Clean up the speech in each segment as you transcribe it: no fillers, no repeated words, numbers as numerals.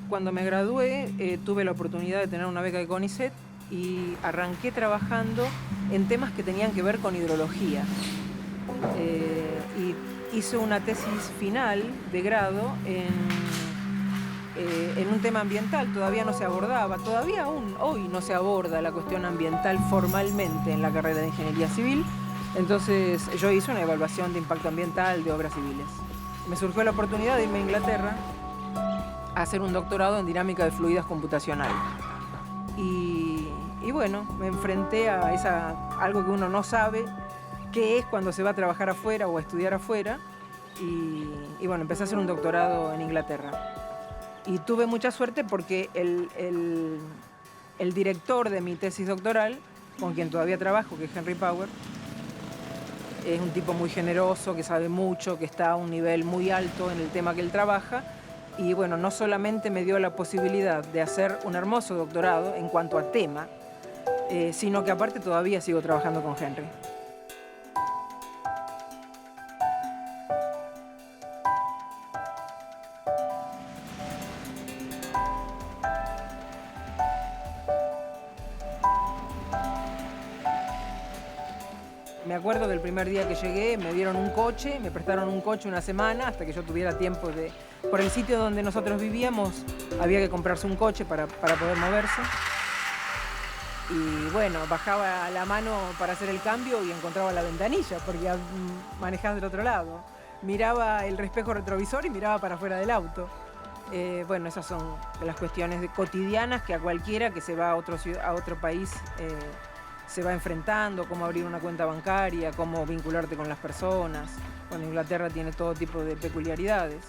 cuando me gradué, tuve la oportunidad de tener una beca de CONICET y arranqué trabajando en temas que tenían que ver con hidrología. Y hice una tesis final de grado en un tema ambiental. Todavía no se abordaba, todavía aún hoy no se aborda la cuestión ambiental formalmente en la carrera de Ingeniería Civil. Entonces yo hice una evaluación de impacto ambiental de obras civiles. Me surgió la oportunidad de irme a Inglaterra a hacer un doctorado en dinámica de fluidos computacional. Y bueno, me enfrenté a algo que uno no sabe qué es cuando se va a trabajar afuera o a estudiar afuera. Y bueno, empecé a hacer un doctorado en Inglaterra. Y tuve mucha suerte porque el director de mi tesis doctoral, con quien todavía trabajo, que es Henry Power, es un tipo muy generoso, que sabe mucho, que está a un nivel muy alto en el tema que él trabaja. Y bueno, no solamente me dio la posibilidad de hacer un hermoso doctorado en cuanto a tema, sino que aparte todavía sigo trabajando con Henry. Me acuerdo del primer día que llegué, me dieron un coche, me prestaron un coche una semana hasta que yo tuviera tiempo de... Por el sitio donde nosotros vivíamos había que comprarse un coche para poder moverse. Y bueno, bajaba la mano para hacer el cambio y encontraba la ventanilla, porque manejás del otro lado. Miraba el espejo retrovisor y miraba para afuera del auto. Bueno, esas son las cuestiones cotidianas que a cualquiera que se va a otro país se va enfrentando, cómo abrir una cuenta bancaria, cómo vincularte con las personas. Bueno, Inglaterra tiene todo tipo de peculiaridades.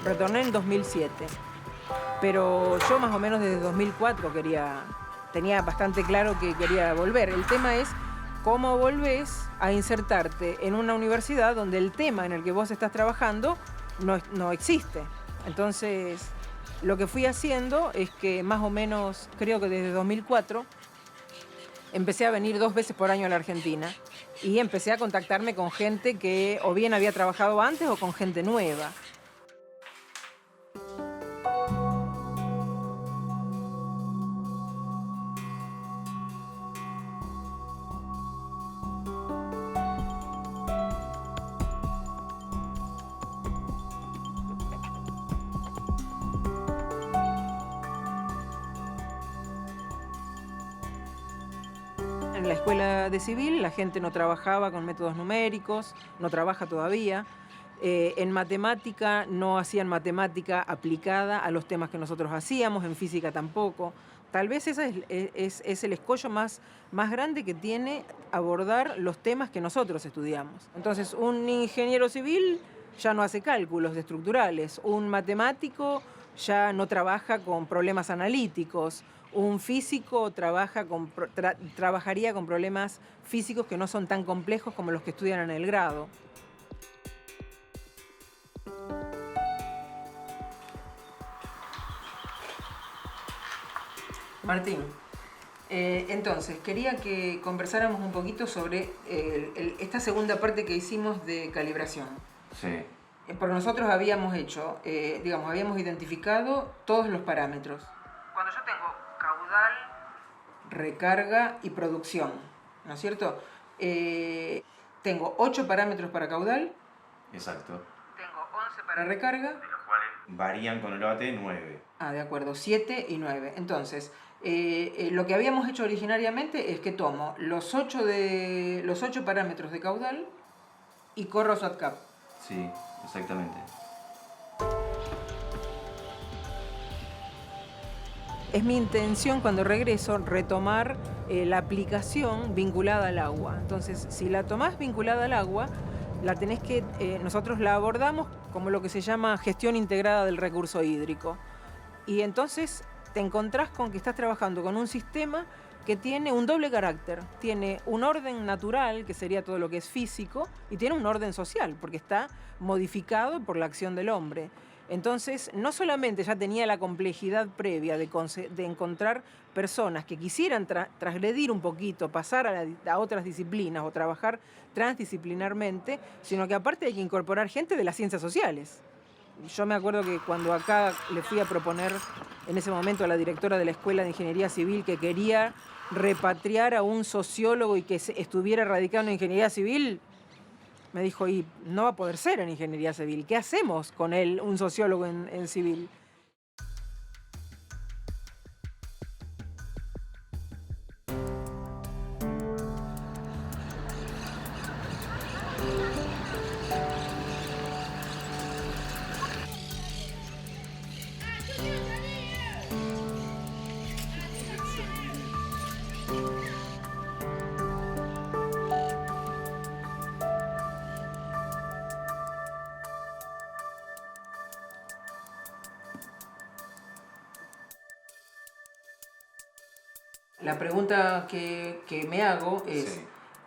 Retorné en 2007, pero yo más o menos desde 2004 tenía bastante claro que quería volver. El tema es cómo volvés a insertarte en una universidad donde el tema en el que vos estás trabajando no existe. Entonces, lo que fui haciendo es que más o menos, creo que desde 2004, empecé a venir 2 veces por año a la Argentina y empecé a contactarme con gente que o bien había trabajado antes o con gente nueva. En la escuela de civil la gente no trabajaba con métodos numéricos, no trabaja todavía. En matemática no hacían matemática aplicada a los temas que nosotros hacíamos, en física tampoco. Tal vez ese es el escollo más grande que tiene abordar los temas que nosotros estudiamos. Entonces, un ingeniero civil ya no hace cálculos estructurales, un matemático ya no trabaja con problemas analíticos, un físico trabajaría con problemas físicos que no son tan complejos como los que estudian en el grado. Martín, entonces, quería que conversáramos un poquito sobre esta segunda parte que hicimos de calibración. Sí. Porque nosotros habíamos hecho, habíamos identificado todos los parámetros. Cuando yo tengo caudal, recarga y producción, ¿no es cierto? Tengo 8 parámetros para caudal. Exacto. Tengo 11 para recarga. De los cuales varían con el OAT 9. Ah, de acuerdo, 7 y 9. Entonces, lo que habíamos hecho originariamente es que tomo los 8 parámetros de caudal y corro SWAT-CAP. Sí, exactamente. Es mi intención cuando regreso retomar la aplicación vinculada al agua. Entonces, si la tomás vinculada al agua, nosotros la abordamos como lo que se llama gestión integrada del recurso hídrico. Y entonces te encontrás con que estás trabajando con un sistema que tiene un doble carácter. Tiene un orden natural, que sería todo lo que es físico, y tiene un orden social, porque está modificado por la acción del hombre. Entonces, no solamente ya tenía la complejidad previa de encontrar personas que quisieran transgredir un poquito, pasar a otras disciplinas o trabajar transdisciplinarmente, sino que aparte hay que incorporar gente de las ciencias sociales. Yo me acuerdo que cuando acá le fui a proponer en ese momento a la directora de la Escuela de Ingeniería Civil que quería repatriar a un sociólogo y que estuviera radicado en Ingeniería Civil, me dijo, y no va a poder ser en Ingeniería Civil. ¿Qué hacemos con él, un sociólogo en civil? La pregunta que me hago es,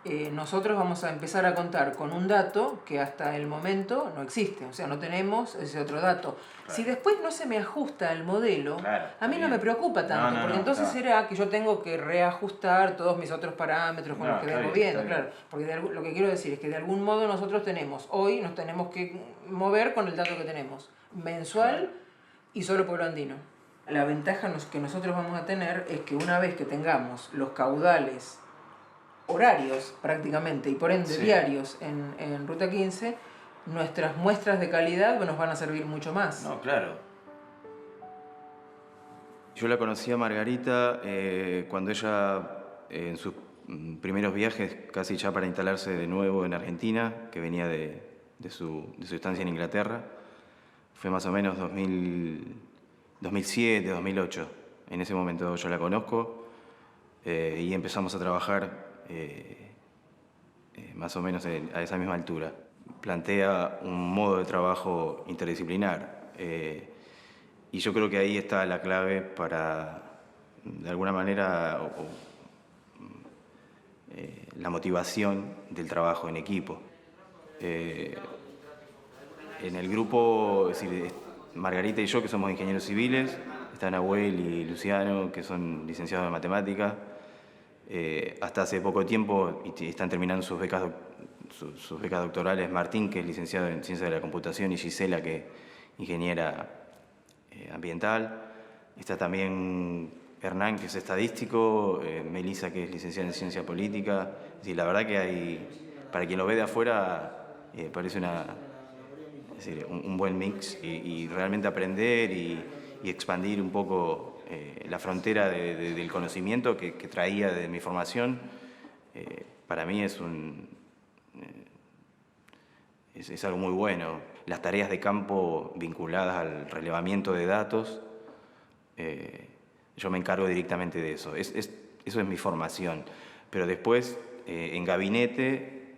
Sí. nosotros vamos a empezar a contar con un dato que hasta el momento no existe, o sea, no tenemos ese otro dato. Claro. Si después no se me ajusta el modelo, Claro, a mí no bien. me preocupa tanto, No, porque entonces será que yo tengo que reajustar todos mis otros parámetros con los que vengo viendo, claro. Porque lo que quiero decir es que de algún modo nosotros hoy nos tenemos que mover con el dato que tenemos, mensual, claro, y solo pueblo andino. La ventaja que nosotros vamos a tener es que una vez que tengamos los caudales horarios prácticamente y por ende diarios en Ruta 15, nuestras muestras de calidad nos van a servir mucho más. No, claro. Yo la conocí a Margarita cuando ella, en sus primeros viajes, casi ya para instalarse de nuevo en Argentina, que venía de su estancia en Inglaterra, fue más o menos 2007, 2008. En ese momento yo la conozco y empezamos a trabajar más o menos a esa misma altura. Plantea un modo de trabajo interdisciplinar y yo creo que ahí está la clave para, de alguna manera, la motivación del trabajo en equipo. En el grupo, es decir, Margarita y yo, que somos ingenieros civiles, está Nahuel y Luciano, que son licenciados en matemática. Hasta hace poco tiempo y están terminando sus becas doctorales, Martín, que es licenciado en Ciencias de la Computación, y Gisela, que es ingeniera ambiental. Está también Hernán, que es estadístico, Melissa, que es licenciada en Ciencia Política. Es decir, la verdad que hay, para quien lo ve de afuera, parece un buen mix y realmente aprender y expandir un poco la frontera del conocimiento que traía de mi formación. Para mí es algo muy bueno. Las tareas de campo vinculadas al relevamiento de datos, yo me encargo directamente de eso. Eso es mi formación. Pero después, en gabinete,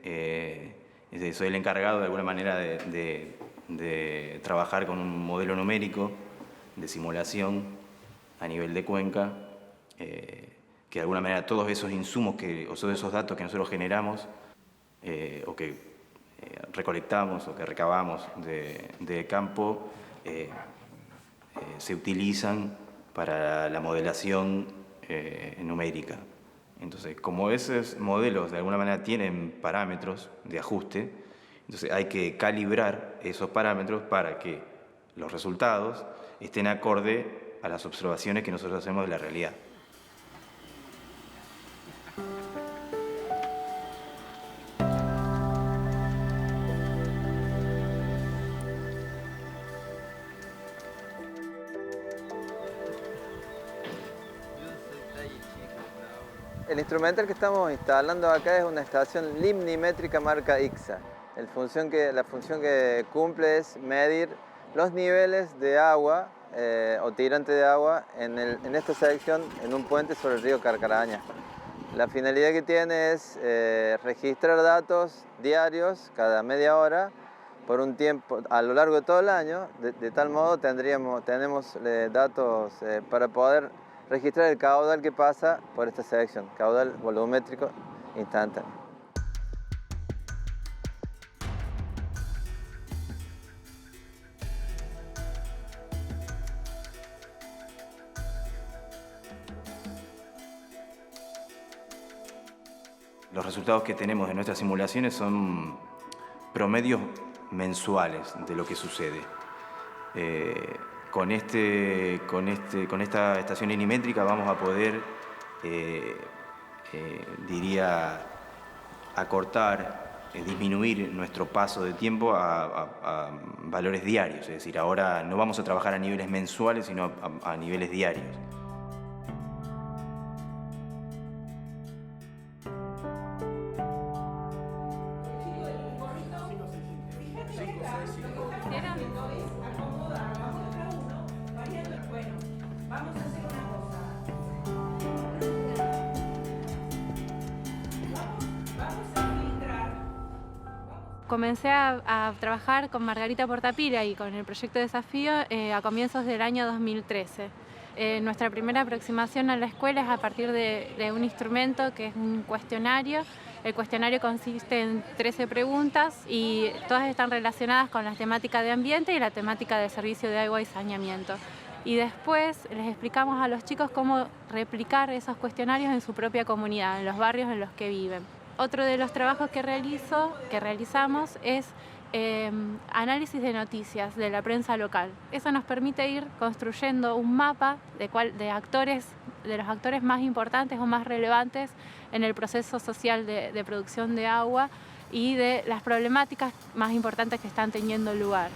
soy el encargado de alguna manera de trabajar con un modelo numérico de simulación a nivel de Cuenca, que de alguna manera todos esos insumos o todos esos datos que nosotros generamos o que recolectamos o que recabamos de campo se utilizan para la modelación numérica. Entonces, como esos modelos de alguna manera tienen parámetros de ajuste, entonces hay que calibrar esos parámetros para que los resultados estén acorde a las observaciones que nosotros hacemos de la realidad. El instrumental que estamos instalando acá es una estación limnimétrica marca ICSA. La función que cumple es medir los niveles de agua o tirante de agua en esta sección en un puente sobre el río Carcarañá. La finalidad que tiene es registrar datos diarios cada media hora por un tiempo a lo largo de todo el año, de tal modo tenemos datos para poder registrar el caudal que pasa por esta sección, caudal volumétrico instantáneo. Los resultados que tenemos de nuestras simulaciones son promedios mensuales de lo que sucede. Con esta estación linimétrica vamos a poder, diría, acortar, disminuir nuestro paso de tiempo a valores diarios. Es decir, ahora no vamos a trabajar a niveles mensuales, sino a niveles diarios. Comencé a trabajar con Margarita Portapira y con el proyecto Desafío a comienzos del año 2013. Nuestra primera aproximación a la escuela es a partir de un instrumento que es un cuestionario. El cuestionario consiste en 13 preguntas y todas están relacionadas con la temática de ambiente y la temática de servicio de agua y saneamiento. Y después les explicamos a los chicos cómo replicar esos cuestionarios en su propia comunidad, en los barrios en los que viven. Otro de los trabajos que realizamos es análisis de noticias de la prensa local. Eso nos permite ir construyendo un mapa de los actores más importantes o más relevantes en el proceso social de producción de agua y de las problemáticas más importantes que están teniendo lugar.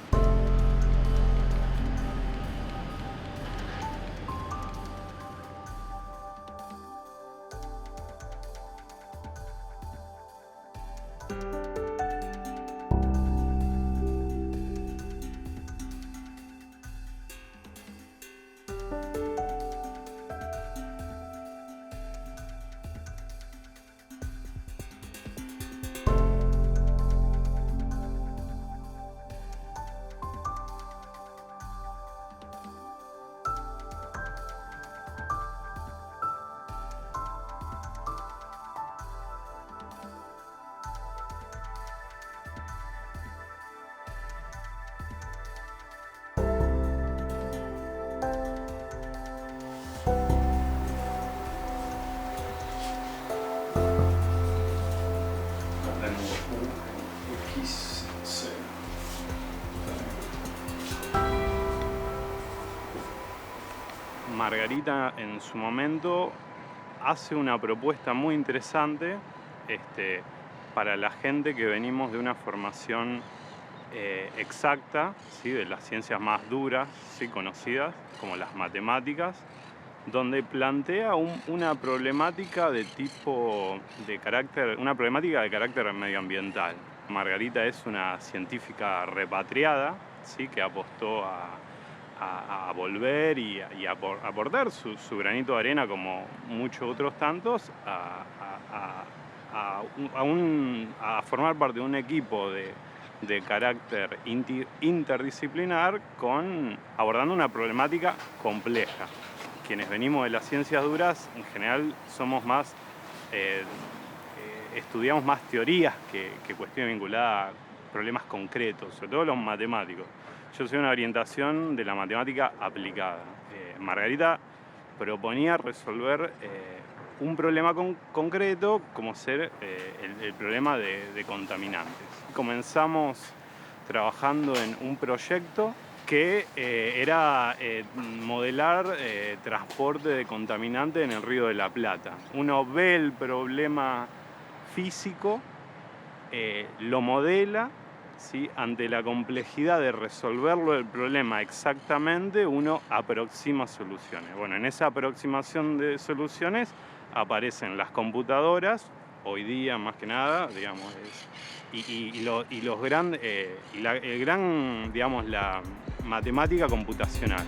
Margarita en su momento hace una propuesta muy interesante para la gente que venimos de una formación exacta, ¿sí? De las ciencias más duras, ¿sí? Conocidas, como las matemáticas, donde plantea una problemática de carácter medioambiental. Margarita es una científica repatriada, ¿sí? Que apostó a volver y aportar su granito de arena, como muchos otros tantos, a formar parte de un equipo de carácter interdisciplinar abordando una problemática compleja. Quienes venimos de las ciencias duras, en general, somos más, estudiamos más teorías que cuestiones vinculadas a problemas concretos, sobre todo los matemáticos. Yo soy una orientación de la matemática aplicada. Margarita proponía resolver un problema concreto, como ser el problema de contaminantes. Comenzamos trabajando en un proyecto que era modelar transporte de contaminantes en el Río de la Plata. Uno ve el problema físico, lo modela, ¿sí? Ante la complejidad de resolverlo el problema exactamente, uno aproxima soluciones. Bueno, en esa aproximación de soluciones aparecen las computadoras, hoy día más que nada, digamos, la matemática computacional.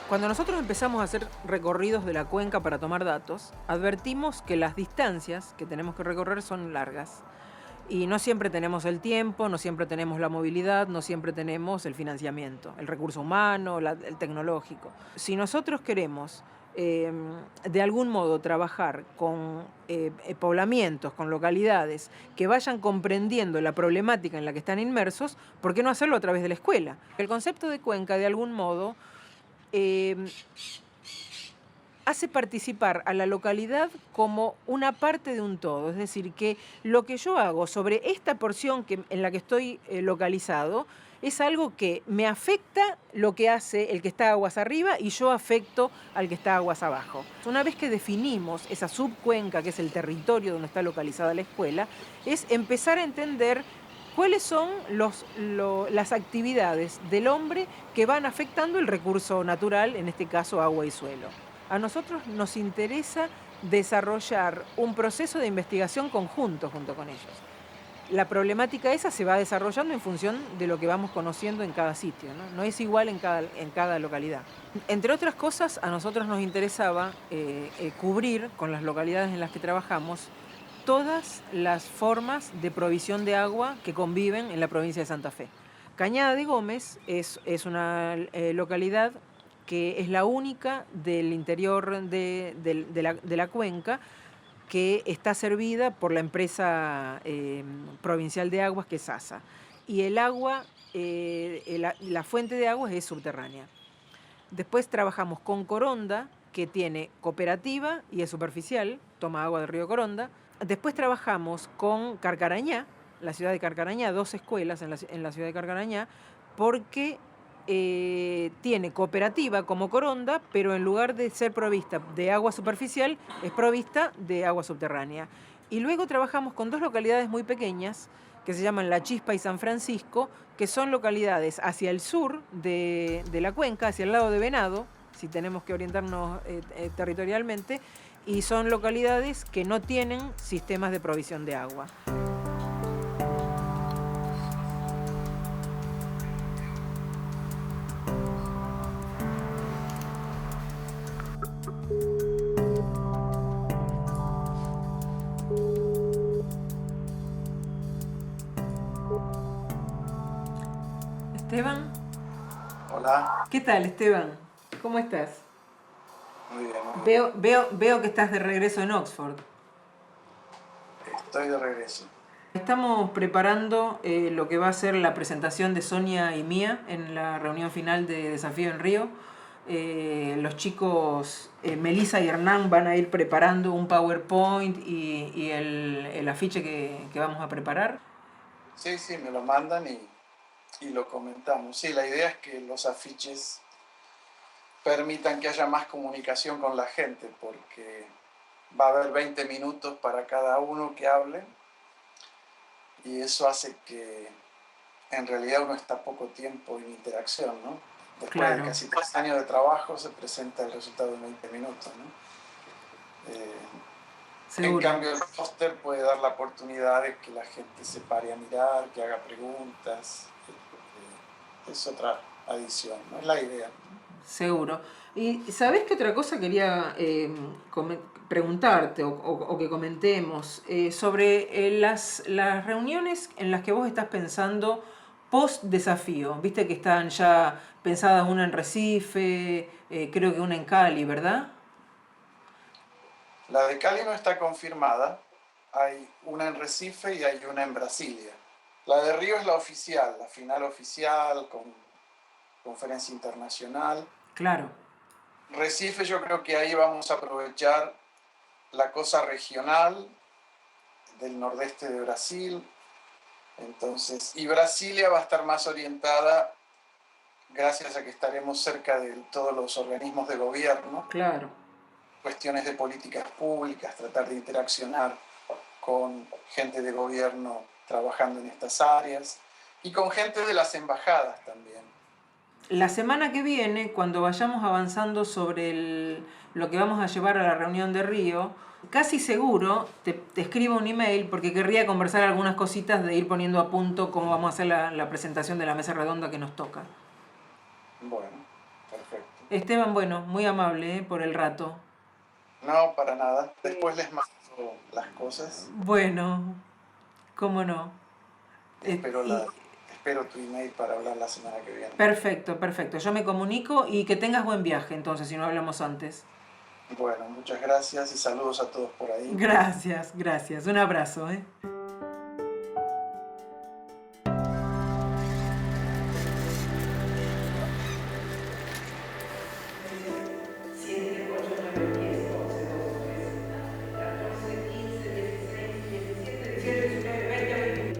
Cuando nosotros empezamos a hacer recorridos de la cuenca para tomar datos, advertimos que las distancias que tenemos que recorrer son largas. Y no siempre tenemos el tiempo, no siempre tenemos la movilidad, no siempre tenemos el financiamiento, el recurso humano, el tecnológico. Si nosotros queremos de algún modo trabajar con poblamientos, con localidades que vayan comprendiendo la problemática en la que están inmersos, ¿por qué no hacerlo a través de la escuela? El concepto de cuenca, de algún modo, hace participar a la localidad como una parte de un todo. Es decir, que lo que yo hago sobre esta porción en la que estoy localizado es algo que me afecta lo que hace el que está aguas arriba y yo afecto al que está aguas abajo. Una vez que definimos esa subcuenca, que es el territorio donde está localizada la escuela, es empezar a entender cuáles son las actividades del hombre que van afectando el recurso natural, en este caso agua y suelo. A nosotros nos interesa desarrollar un proceso de investigación conjunto junto con ellos. La problemática esa se va desarrollando en función de lo que vamos conociendo en cada sitio, ¿no? No es igual en cada localidad. Entre otras cosas, a nosotros nos interesaba cubrir con las localidades en las que trabajamos todas las formas de provisión de agua que conviven en la provincia de Santa Fe. Cañada de Gómez es una localidad que es la única del interior de la cuenca que está servida por la empresa provincial de aguas, que es ASA. Y el agua, la fuente de aguas es subterránea. Después trabajamos con Coronda, que tiene cooperativa y es superficial, toma agua del río Coronda. Después trabajamos con Carcarañá, la ciudad de Carcarañá, 2 escuelas en la ciudad de Carcarañá, porque tiene cooperativa como Coronda, pero en lugar de ser provista de agua superficial, es provista de agua subterránea. Y luego trabajamos con 2 localidades muy pequeñas, que se llaman La Chispa y San Francisco, que son localidades hacia el sur de la cuenca, hacia el lado de Venado, si tenemos que orientarnos territorialmente, y son localidades que no tienen sistemas de provisión de agua. Esteban. Hola. ¿Qué tal, Esteban? ¿Cómo estás? Muy bien. Veo que estás de regreso en Oxford. Estoy de regreso. Estamos preparando lo que va a ser la presentación de Sonia y mía en la reunión final de Desafío en Río. Los chicos, Melissa y Hernán, van a ir preparando un PowerPoint y el afiche que vamos a preparar. Sí, me lo mandan y lo comentamos. Sí, la idea es que los afiches permitan que haya más comunicación con la gente, porque va a haber 20 minutos para cada uno que hable, y eso hace que en realidad uno está poco tiempo en interacción, ¿no? Después de casi 3 años de trabajo se presenta el resultado en 20 minutos, ¿no? En cambio, el póster puede dar la oportunidad de que la gente se pare a mirar, que haga preguntas. Es otra adición, ¿no? Es la idea. Seguro. ¿Y sabés qué otra cosa quería preguntarte o que comentemos? Sobre las reuniones en las que vos estás pensando post-desafío. Viste que están ya pensadas una en Recife, creo que una en Cali, ¿verdad? La de Cali no está confirmada. Hay una en Recife y hay una en Brasilia. La de Río es la oficial, la final oficial, con conferencia internacional. Claro. Recife, yo creo que ahí vamos a aprovechar la cosa regional del nordeste de Brasil. Entonces, y Brasilia va a estar más orientada, gracias a que estaremos cerca de todos los organismos de gobierno. Claro. Cuestiones de políticas públicas, tratar de interaccionar con gente de gobierno trabajando en estas áreas y con gente de las embajadas también. La semana que viene, cuando vayamos avanzando sobre lo que vamos a llevar a la reunión de Río, casi seguro te escribo un email porque querría conversar algunas cositas de ir poniendo a punto cómo vamos a hacer la presentación de la mesa redonda que nos toca. Bueno, perfecto. Esteban, bueno, muy amable por el rato. No, para nada. Después les mando las cosas. Bueno, cómo no. Espero, Y- espero tu email para hablar la semana que viene. Perfecto, perfecto. Yo me comunico y que tengas buen viaje entonces, si no hablamos antes. Bueno, muchas gracias y saludos a todos por ahí. Gracias, gracias. Un abrazo, ¿eh?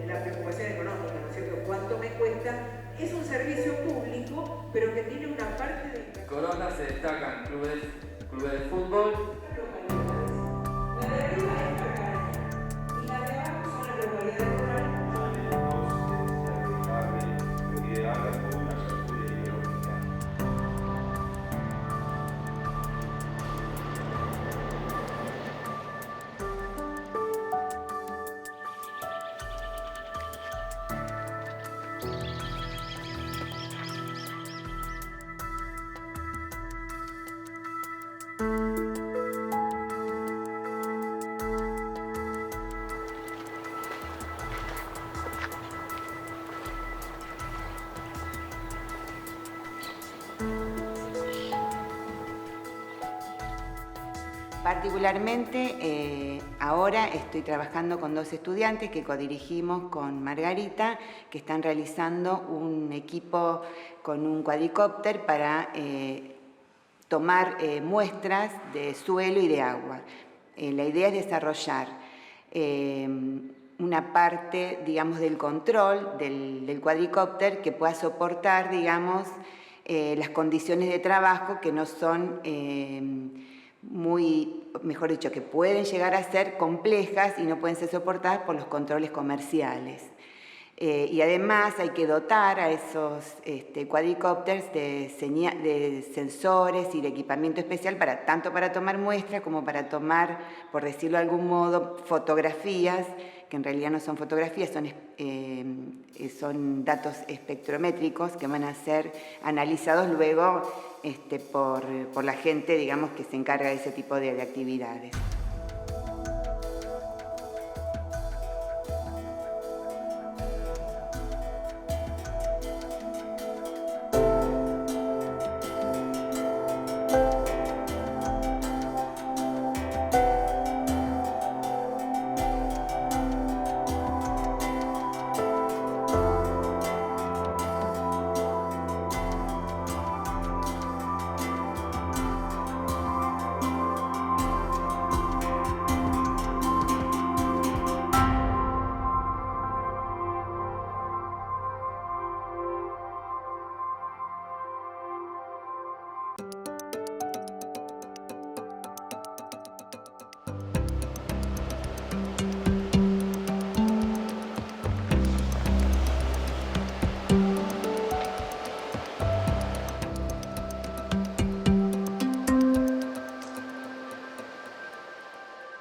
La preocupación económica, ¿no es cierto? ¿Cuánto me cuesta? Es un servicio público, pero que tiene una parte de... En Corona se destacan clubes de fútbol. La de arriba es Margarita y la de abajo son las localidades rurales. Particularmente, ahora estoy trabajando con 2 estudiantes que codirigimos con Margarita, que están realizando un equipo con un cuadricópter para tomar muestras de suelo y de agua. La idea es desarrollar una parte, digamos, del control del cuadricópter que pueda soportar, digamos, las condiciones de trabajo que no son muy, mejor dicho, que pueden llegar a ser complejas y no pueden ser soportadas por los controles comerciales. Y además hay que dotar a esos cuadricópteros de sensores y de equipamiento especial tanto para tomar muestras como para tomar, por decirlo de algún modo, fotografías, que en realidad no son fotografías, son datos espectrométricos que van a ser analizados luego por la gente, digamos, que se encarga de ese tipo de actividades.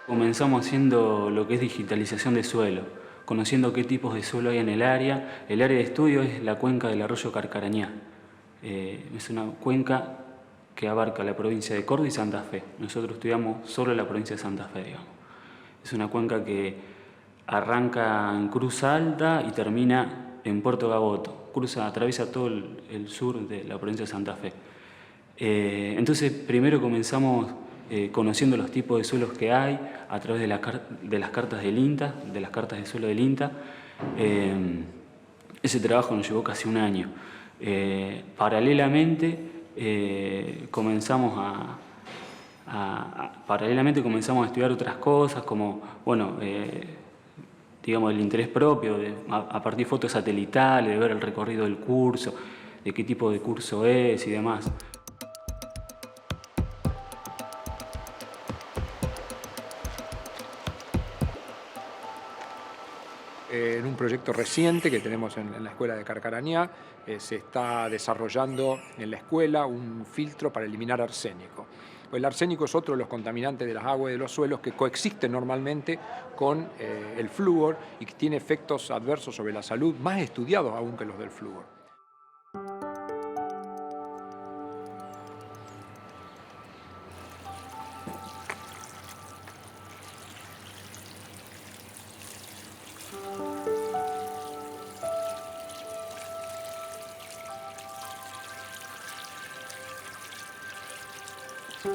Comenzamos haciendo lo que es digitalización de suelo, conociendo qué tipos de suelo hay en el área. El área de estudio es la cuenca del arroyo Carcarañá. Es una cuenca que abarca la provincia de Córdoba y Santa Fe. Nosotros estudiamos solo la provincia de Santa Fe, digamos. Es una cuenca que arranca en Cruz Alta y termina en Puerto Gaboto. Atraviesa todo el sur de la provincia de Santa Fe. Entonces, primero comenzamos conociendo los tipos de suelos que hay a través de las cartas del INTA, de las cartas de suelo del INTA. Ese trabajo nos llevó casi un año. Paralelamente comenzamos a estudiar otras cosas, como, bueno, digamos, el interés propio, a partir de fotos satelitales, de ver el recorrido del curso, de qué tipo de curso es y demás. En un proyecto reciente que tenemos en la escuela de Carcarañá, se está desarrollando en la escuela un filtro para eliminar arsénico. El arsénico es otro de los contaminantes de las aguas y de los suelos que coexisten normalmente con el flúor y que tiene efectos adversos sobre la salud más estudiados aún que los del flúor. Este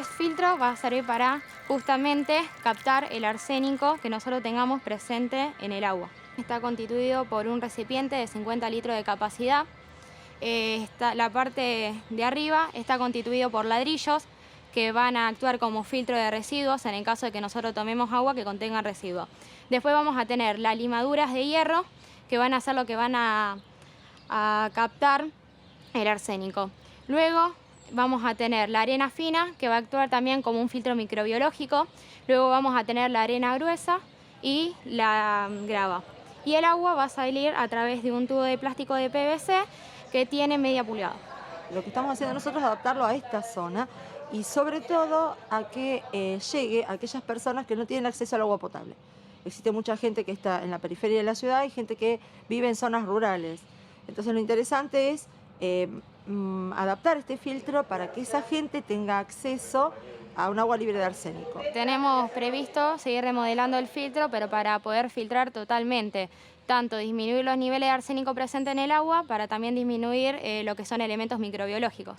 filtro va a servir para justamente captar el arsénico que nosotros tengamos presente en el agua. Está constituido por un recipiente de 50 litros de capacidad. La parte de arriba está constituido por ladrillos que van a actuar como filtro de residuos en el caso de que nosotros tomemos agua que contenga residuos. Después vamos a tener las limaduras de hierro que van a ser lo que van a captar el arsénico. Luego vamos a tener la arena fina, que va a actuar también como un filtro microbiológico. Luego vamos a tener la arena gruesa y la grava. Y el agua va a salir a través de un tubo de plástico de PVC que tiene media pulgada. Lo que estamos haciendo nosotros es adaptarlo a esta zona y sobre todo a que llegue a aquellas personas que no tienen acceso al agua potable. Existe mucha gente que está en la periferia de la ciudad y gente que vive en zonas rurales. Entonces lo interesante es adaptar este filtro para que esa gente tenga acceso a un agua libre de arsénico. Tenemos previsto seguir remodelando el filtro, pero para poder filtrar totalmente, tanto disminuir los niveles de arsénico presentes en el agua, para también disminuir lo que son elementos microbiológicos.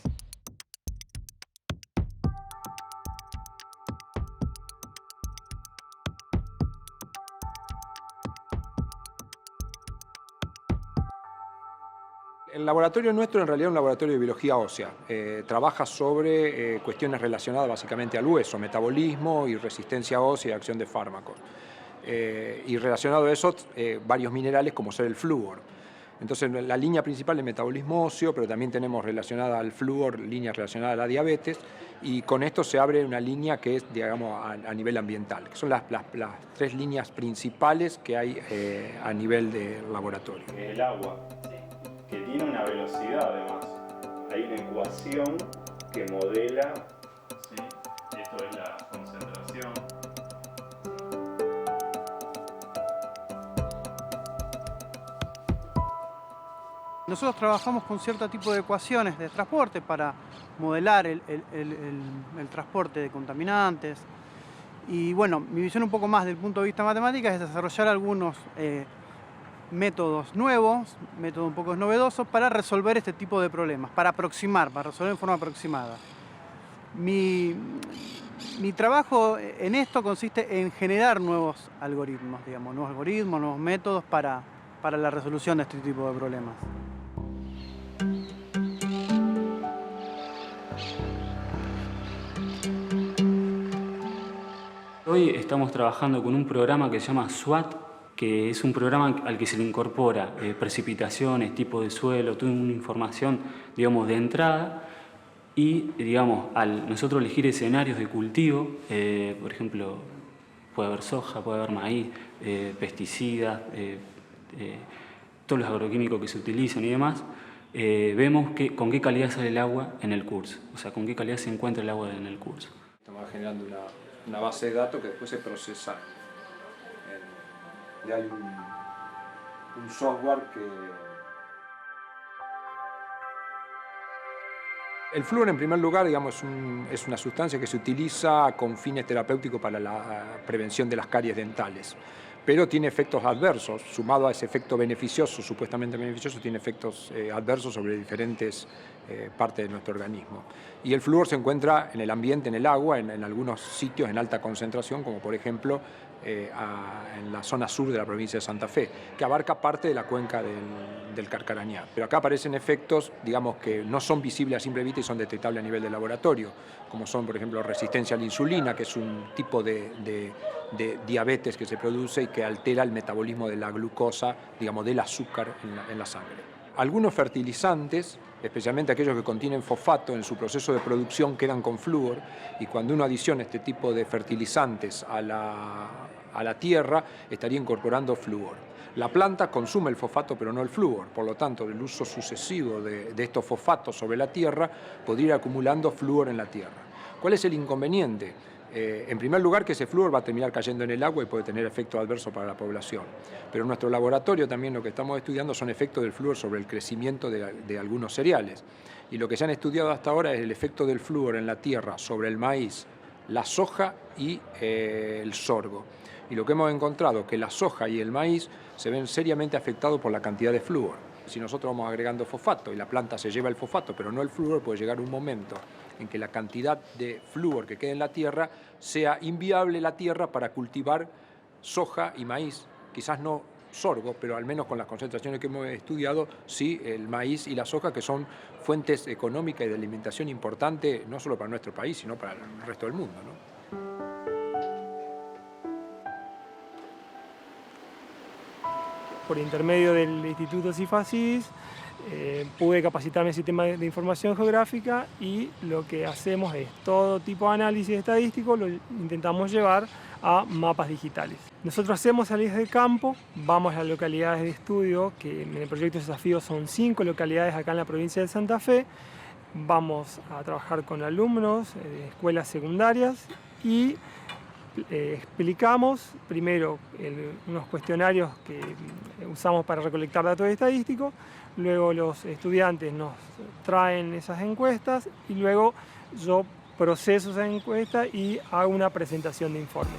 El laboratorio nuestro en realidad es un laboratorio de biología ósea. Trabaja sobre cuestiones relacionadas básicamente al hueso, metabolismo y resistencia ósea y acción de fármacos. Y relacionado a eso, varios minerales como ser el flúor. Entonces la línea principal es metabolismo óseo, pero también tenemos relacionada al flúor, líneas relacionadas a la diabetes, y con esto se abre una línea que es, digamos, a nivel ambiental, que son las tres líneas principales que hay a nivel de laboratorio. El agua, que tiene una velocidad además. Hay una ecuación que modela, ¿sí? Esto es la concentración. Nosotros trabajamos con cierto tipo de ecuaciones de transporte para modelar el transporte de contaminantes. Y bueno, mi visión un poco más del punto de vista matemático es desarrollar algunos métodos nuevos, métodos un poco novedosos para resolver este tipo de problemas, para resolver de forma aproximada. Mi trabajo en esto consiste en generar nuevos algoritmos, nuevos métodos para la resolución de este tipo de problemas. Hoy estamos trabajando con un programa que se llama SWAT, que es un programa al que se le incorpora precipitaciones, tipo de suelo, toda una información, digamos, de entrada. Y, digamos, al nosotros elegir escenarios de cultivo, por ejemplo, puede haber soja, puede haber maíz, pesticidas, todos los agroquímicos que se utilizan y demás, vemos con qué calidad sale el agua en el curso, o sea, con qué calidad se encuentra el agua en el curso. Estamos generando una base de datos que después se procesa. Y hay un software que... El flúor, en primer lugar, digamos, es una sustancia que se utiliza con fines terapéuticos para la prevención de las caries dentales, pero tiene efectos adversos. Sumado a ese efecto beneficioso, supuestamente beneficioso, tiene efectos adversos sobre diferentes partes de nuestro organismo. Y el flúor se encuentra en el ambiente, en el agua, en algunos sitios en alta concentración, como por ejemplo en la zona sur de la provincia de Santa Fe, que abarca parte de la cuenca del Carcarañá. Pero acá aparecen efectos, digamos, que no son visibles a simple vista y son detectables a nivel de laboratorio, como son, por ejemplo, resistencia a la insulina, que es un tipo de diabetes que se produce y que altera el metabolismo de la glucosa, digamos, del azúcar en la sangre. Algunos fertilizantes, especialmente aquellos que contienen fosfato, en su proceso de producción quedan con flúor, y cuando uno adiciona este tipo de fertilizantes a la tierra, estaría incorporando flúor. La planta consume el fosfato pero no el flúor, por lo tanto el uso sucesivo de estos fosfatos sobre la tierra podría ir acumulando flúor en la tierra. ¿Cuál es el inconveniente? En primer lugar, que ese flúor va a terminar cayendo en el agua y puede tener efectos adversos para la población. Pero en nuestro laboratorio también lo que estamos estudiando son efectos del flúor sobre el crecimiento de algunos cereales. Y lo que se han estudiado hasta ahora es el efecto del flúor en la tierra sobre el maíz, la soja y el sorgo. Y lo que hemos encontrado es que la soja y el maíz se ven seriamente afectados por la cantidad de flúor. Si nosotros vamos agregando fosfato y la planta se lleva el fosfato, pero no el flúor, puede llegar un momento en que la cantidad de flúor que quede en la tierra sea inviable la tierra para cultivar soja y maíz. Quizás no sorgo, pero al menos con las concentraciones que hemos estudiado, sí, el maíz y la soja, que son fuentes económicas y de alimentación importantes, no solo para nuestro país, sino para el resto del mundo, ¿no? Por intermedio del Instituto CIFACIS, pude capacitarme en sistema de información geográfica y lo que hacemos es todo tipo de análisis estadístico, lo intentamos llevar a mapas digitales. Nosotros hacemos salidas de campo, vamos a las localidades de estudio, que en el proyecto Desafío son 5 localidades acá en la provincia de Santa Fe. Vamos a trabajar con alumnos de escuelas secundarias y explicamos primero unos cuestionarios que usamos para recolectar datos estadísticos, luego los estudiantes nos traen esas encuestas y luego yo proceso esa encuesta y hago una presentación de informe.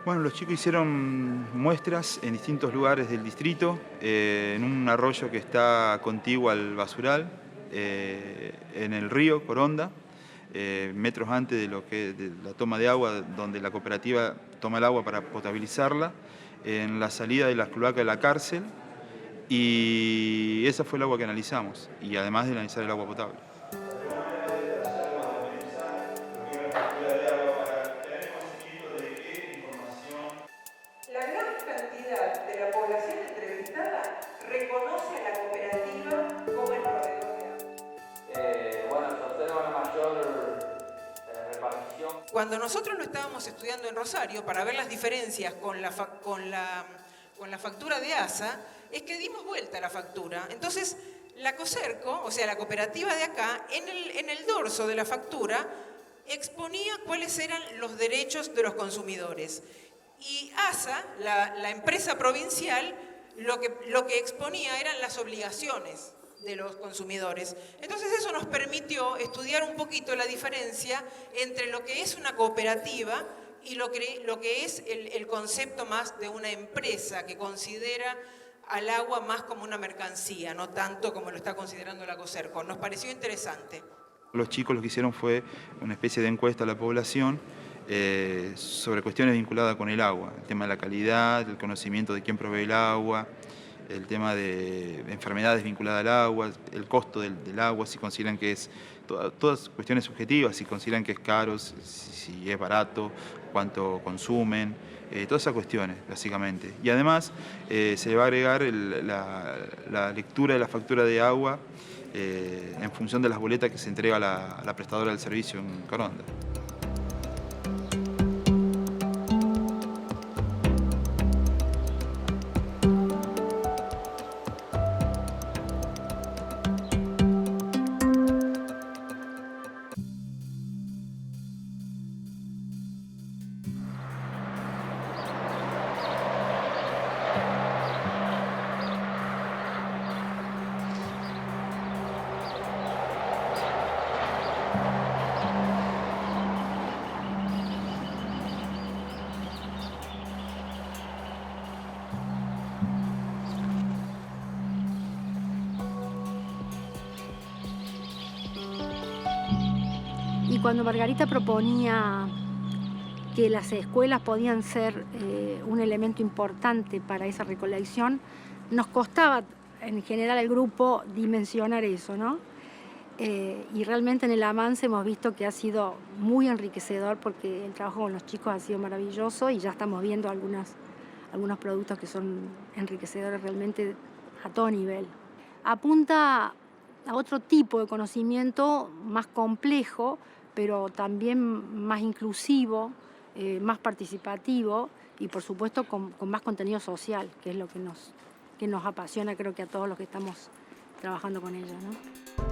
Bueno, los chicos hicieron muestras en distintos lugares del distrito, en un arroyo que está contiguo al basural, en el río Coronda, metros antes de la toma de agua, donde la cooperativa toma el agua para potabilizarla, en la salida de las cloacas de la cárcel, y esa fue el agua que analizamos, y además de analizar el agua potable. Cuando nosotros lo estábamos estudiando en Rosario para ver las diferencias con la factura de ASA, es que dimos vuelta a la factura. Entonces, la COSERCO, o sea, la cooperativa de acá, en el dorso de la factura, exponía cuáles eran los derechos de los consumidores. Y ASA, la empresa provincial, lo que exponía eran las obligaciones de los consumidores. Entonces eso nos permitió estudiar un poquito la diferencia entre lo que es una cooperativa y lo que es el concepto más de una empresa que considera al agua más como una mercancía, no tanto como lo está considerando la COSERCO. Nos pareció interesante. Los chicos lo que hicieron fue una especie de encuesta a la población sobre cuestiones vinculadas con el agua, el tema de la calidad, el conocimiento de quién provee el agua, el tema de enfermedades vinculadas al agua, el costo del agua, si consideran que es, todas cuestiones subjetivas, si consideran que es caro, si es barato, cuánto consumen, todas esas cuestiones, básicamente. Y además se le va a agregar la lectura de la factura de agua en función de las boletas que se entrega a la prestadora del servicio en Coronda. Y cuando Margarita proponía que las escuelas podían ser un elemento importante para esa recolección, nos costaba en general al grupo dimensionar eso, ¿no? Y realmente en el avance hemos visto que ha sido muy enriquecedor porque el trabajo con los chicos ha sido maravilloso y ya estamos viendo algunos productos que son enriquecedores realmente a todo nivel. Apunta a otro tipo de conocimiento más complejo, pero también más inclusivo, más participativo y por supuesto con más contenido social, que es lo que nos apasiona, creo que a todos los que estamos trabajando con ella, ¿no?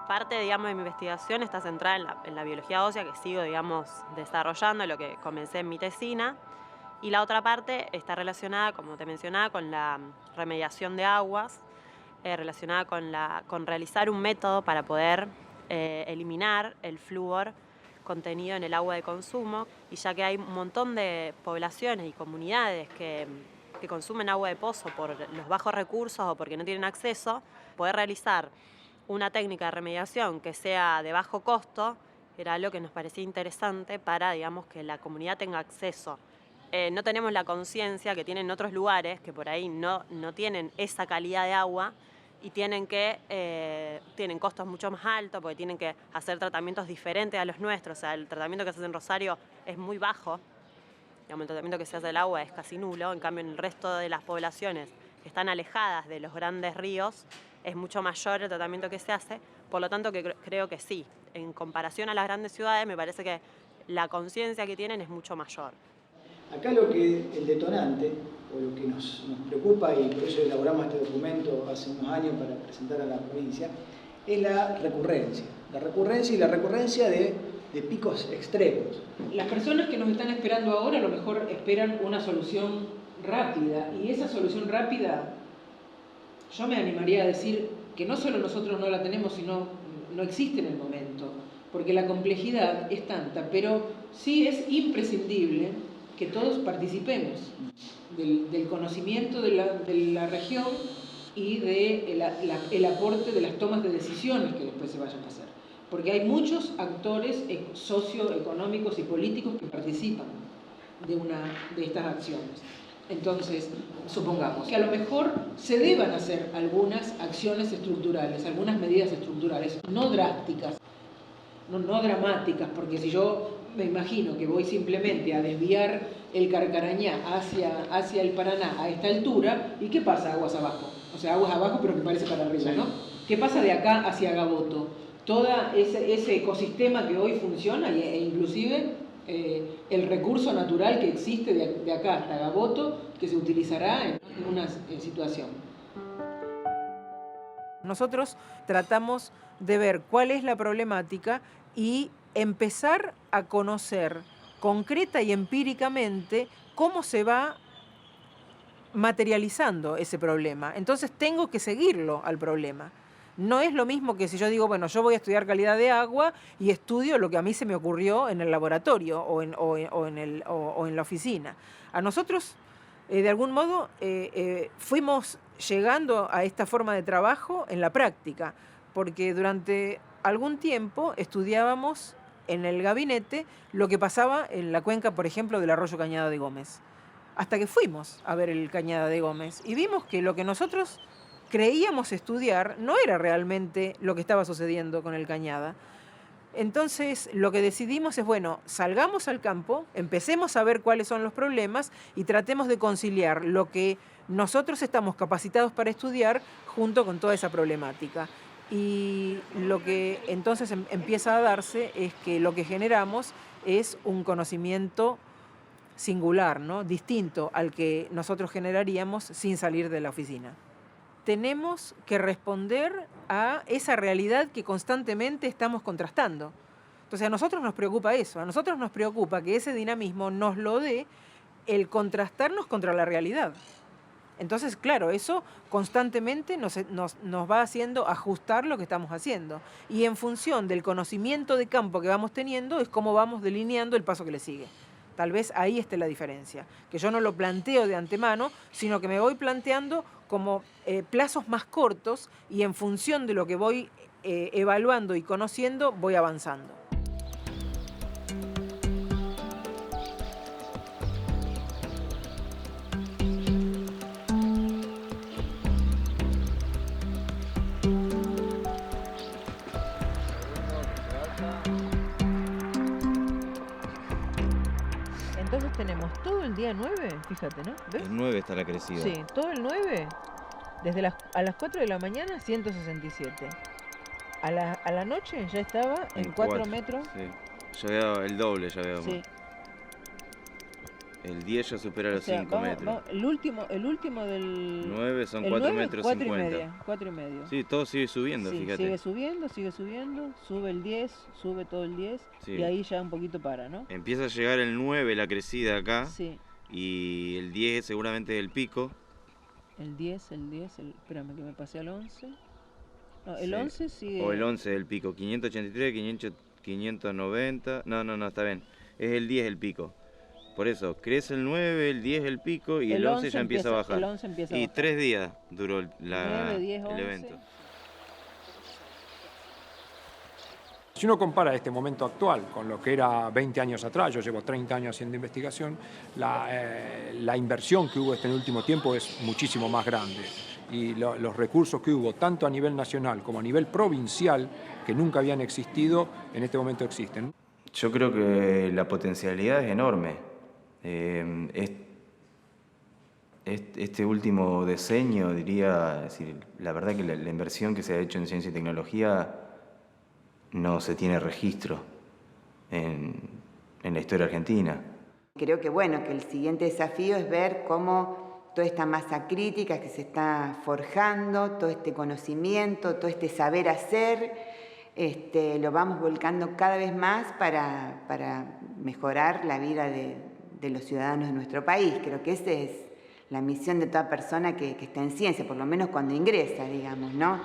Parte, digamos, de mi investigación está centrada en la biología ósea que sigo, digamos, desarrollando, lo que comencé en mi tesina. Y la otra parte está relacionada, como te mencionaba, con la remediación de aguas, relacionada con realizar un método para poder eliminar el flúor contenido en el agua de consumo. Y ya que hay un montón de poblaciones y comunidades que consumen agua de pozo por los bajos recursos o porque no tienen acceso, poder realizar una técnica de remediación que sea de bajo costo era algo que nos parecía interesante para, digamos, que la comunidad tenga acceso. No tenemos la conciencia que tienen otros lugares que por ahí no tienen esa calidad de agua y tienen costos mucho más altos porque tienen que hacer tratamientos diferentes a los nuestros. O sea, el tratamiento que se hace en Rosario es muy bajo. Digamos, el tratamiento que se hace del agua es casi nulo. En cambio, en el resto de las poblaciones que están alejadas de los grandes ríos, es mucho mayor el tratamiento que se hace, por lo tanto que creo que sí. En comparación a las grandes ciudades me parece que la conciencia que tienen es mucho mayor. Acá el detonante, o lo que nos preocupa, y por eso elaboramos este documento hace unos años para presentar a la provincia, es la recurrencia. Y la recurrencia de picos extremos. Las personas que nos están esperando ahora a lo mejor esperan una solución rápida, y esa solución rápida yo me animaría a decir que no solo nosotros no la tenemos, sino no existe en el momento, porque la complejidad es tanta, pero sí es imprescindible que todos participemos del conocimiento de la región y del aporte de las tomas de decisiones que después se vayan a hacer. Porque hay muchos actores socioeconómicos y políticos que participan de estas acciones. Entonces, supongamos que a lo mejor se deban hacer algunas acciones estructurales, algunas medidas estructurales, no drásticas, no dramáticas, porque si yo me imagino que voy simplemente a desviar el Carcarañá hacia el Paraná a esta altura, ¿y qué pasa aguas abajo? O sea, aguas abajo pero que parece para arriba, ¿no? ¿Qué pasa de acá hacia Gaboto? Todo ese ecosistema que hoy funciona e inclusive el recurso natural que existe de acá hasta Gaboto, que se utilizará en una situación. Nosotros tratamos de ver cuál es la problemática y empezar a conocer concreta y empíricamente cómo se va materializando ese problema. Entonces tengo que seguirlo al problema. No es lo mismo que si yo digo, bueno, yo voy a estudiar calidad de agua y estudio lo que a mí se me ocurrió en el laboratorio o en la oficina. A nosotros, de algún modo, fuimos llegando a esta forma de trabajo en la práctica, porque durante algún tiempo estudiábamos en el gabinete lo que pasaba en la cuenca, por ejemplo, del arroyo Cañada de Gómez. Hasta que fuimos a ver el Cañada de Gómez y vimos que lo que nosotros creíamos estudiar no era realmente lo que estaba sucediendo con el Cañada. Entonces, lo que decidimos es, bueno, salgamos al campo, empecemos a ver cuáles son los problemas y tratemos de conciliar lo que nosotros estamos capacitados para estudiar junto con toda esa problemática. Y lo que entonces empieza a darse es que lo que generamos es un conocimiento singular, ¿no? Distinto al que nosotros generaríamos sin salir de la oficina. Tenemos que responder a esa realidad que constantemente estamos contrastando. Entonces a nosotros nos preocupa eso, a nosotros nos preocupa que ese dinamismo nos lo dé el contrastarnos contra la realidad. Entonces, claro, eso constantemente nos va haciendo ajustar lo que estamos haciendo. Y en función del conocimiento de campo que vamos teniendo es cómo vamos delineando el paso que le sigue. Tal vez ahí esté la diferencia, que yo no lo planteo de antemano, sino que me voy planteando como plazos más cortos y en función de lo que voy evaluando y conociendo, voy avanzando. Entonces tenemos todo el día 9, fíjate, ¿no? ¿Ves? El 9 está la crecida. Sí, todo el 9, desde a las 4 de la mañana, 167. A la noche ya estaba en 4 metros. Sí. Ya veo el doble, ya veo. Sí. El 10 ya supera los 5 metros. El último del... 9 son 4 metros 50. 4 y medio. Sí, todo sigue subiendo, sí, fíjate. sigue subiendo, sube el 10, sube todo el 10 sí. Y ahí ya un poquito para, ¿no? Empieza a llegar el 9, la crecida acá. Sí. Y el 10 seguramente es el pico. El 10, espérame que me pasé al 11. No, el 11 sigue... O el 11 del pico, 583, 590... No, está bien. Es el 10 el pico. Por eso, crece el 9, el 10 el pico y el 11 ya empieza a bajar. El 11 empieza a bajar. Y 3 días duró 9, 10, 11. el evento. Si uno compara este momento actual con lo que era 20 años atrás, yo llevo 30 años haciendo investigación, la inversión que hubo este último tiempo es muchísimo más grande. Y los recursos que hubo, tanto a nivel nacional como a nivel provincial, que nunca habían existido, en este momento existen. Yo creo que la potencialidad es enorme. Este último diseño, diría, es decir, la verdad que la inversión que se ha hecho en ciencia y tecnología no se tiene registro en la historia argentina. Creo que bueno, que el siguiente desafío es ver cómo toda esta masa crítica que se está forjando, todo este conocimiento, todo este saber hacer, lo vamos volcando cada vez más para mejorar la vida de los ciudadanos de nuestro país. Creo que esa es la misión de toda persona que está en ciencia, por lo menos cuando ingresa, digamos, ¿no?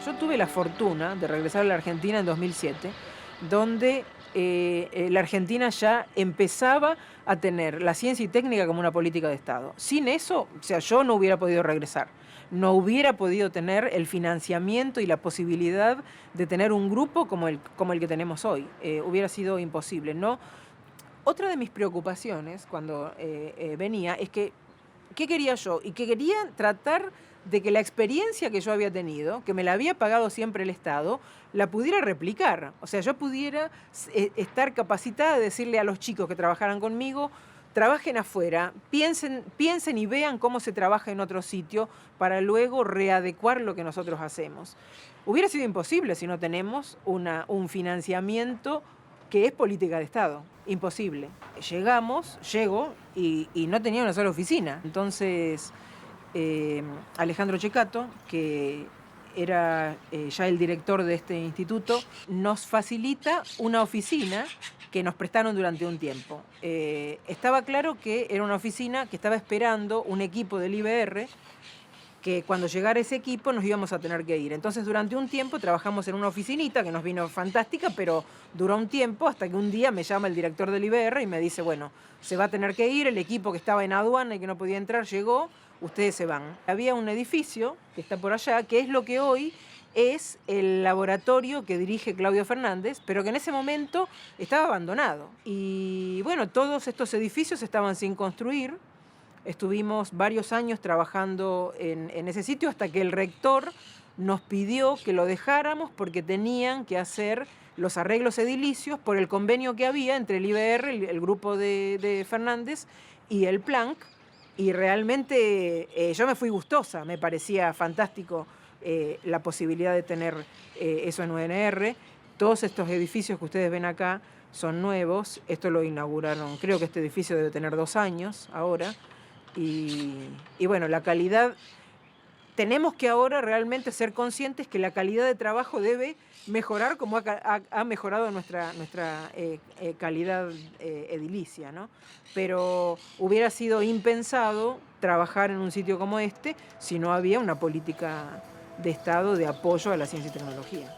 Yo tuve la fortuna de regresar a la Argentina en 2007, donde la Argentina ya empezaba a tener la ciencia y técnica como una política de Estado. Sin eso, o sea, yo no hubiera podido regresar. No hubiera podido tener el financiamiento y la posibilidad de tener un grupo como el que tenemos hoy. Hubiera sido imposible, ¿no? Otra de mis preocupaciones cuando venía es que, ¿qué quería yo? Y que quería tratar de que la experiencia que yo había tenido, que me la había pagado siempre el Estado, la pudiera replicar. O sea, yo pudiera estar capacitada de decirle a los chicos que trabajaran conmigo, trabajen afuera, piensen y vean cómo se trabaja en otro sitio para luego readecuar lo que nosotros hacemos. Hubiera sido imposible si no tenemos un financiamiento que es política de Estado. Imposible. Llego y no tenía una sola oficina. Entonces, Alejandro Checato, que era ya el director de este instituto, nos facilita una oficina que nos prestaron durante un tiempo. Estaba claro que era una oficina que estaba esperando un equipo del IBR, que cuando llegara ese equipo nos íbamos a tener que ir. Entonces durante un tiempo trabajamos en una oficinita que nos vino fantástica, pero duró un tiempo hasta que un día me llama el director del IBR y me dice, bueno, se va a tener que ir, el equipo que estaba en aduana y que no podía entrar llegó, ustedes se van. Había un edificio que está por allá, que es lo que hoy es el laboratorio que dirige Claudio Fernández, pero que en ese momento estaba abandonado. Y bueno, todos estos edificios estaban sin construir, estuvimos varios años trabajando en ese sitio hasta que el rector nos pidió que lo dejáramos porque tenían que hacer los arreglos edilicios por el convenio que había entre el IBR, el grupo de Fernández, y el Planck. Y realmente yo me fui gustosa, me parecía fantástico la posibilidad de tener eso en UNR. Todos estos edificios que ustedes ven acá son nuevos. Esto lo inauguraron, creo que este edificio debe tener 2 años ahora. Y bueno, la calidad, tenemos que ahora realmente ser conscientes que la calidad de trabajo debe mejorar como ha mejorado nuestra calidad edilicia, ¿no? Pero hubiera sido impensado trabajar en un sitio como este si no había una política de Estado de apoyo a la ciencia y tecnología.